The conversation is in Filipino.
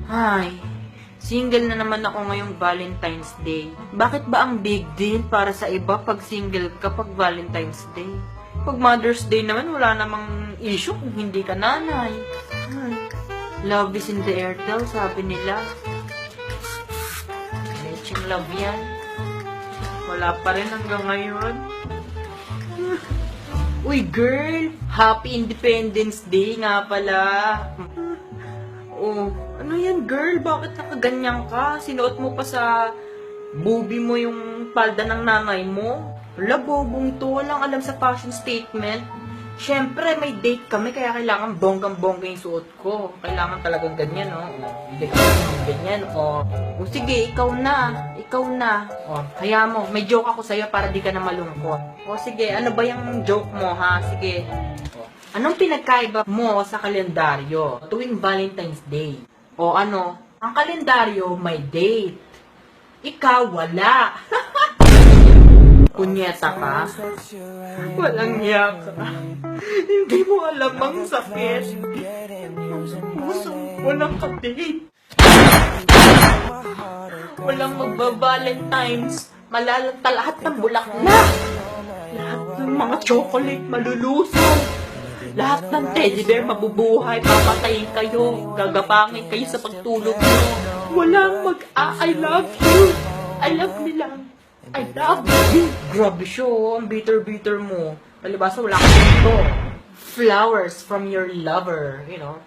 Ay, single na naman ako ngayong Valentine's Day. Bakit ba ang big deal para sa iba pag single kapag Valentine's Day? Pag Mother's Day naman, wala namang issue kung hindi ka nanay. Ay, love is in the air daw, sabi nila. Lecheng love yan. Wala pa rin hanggang ngayon. Uy, girl! Happy Independence Day nga pala. Oh, ano yan, girl? Bakit nakaganyan ka? Sinuot mo pa sa boobie mo yung palda ng nanay mo? Wala, bobong to. Walang alam sa fashion statement. Siyempre, may date kami, kaya kailangan bonggang-bongga yung suot ko. Kailangan talagang ganyan, oh. Hindi ka ganyan, oh. O sige, ikaw na. Ikaw na. Oh, kaya mo, may joke ako sa'yo para di ka na malungkot. O sige, ano ba yung joke mo, ha? Sige. Anong pinagkaiba mo sa kalendaryo tuwing Valentine's Day? O ano, ang kalendaryo may date. Ikaw, wala. Kunyeta ka? Walang niya ka. Hindi mo alam ang sakit. Puso, walang ka-date. Walang magba-Valentine's. Malalanta lahat ng bulaklak. Lahat ng mga chocolate malulusaw. Lahat ng teddy bear mabubuhay, papatayin kayo, gagapangin kayo sa pagtulog mo. Walang I love you. I love me lang. I love you. Grabe siya, ang bitter-bitter mo. Palibasa, wala ka dito. Flowers from your lover, you know.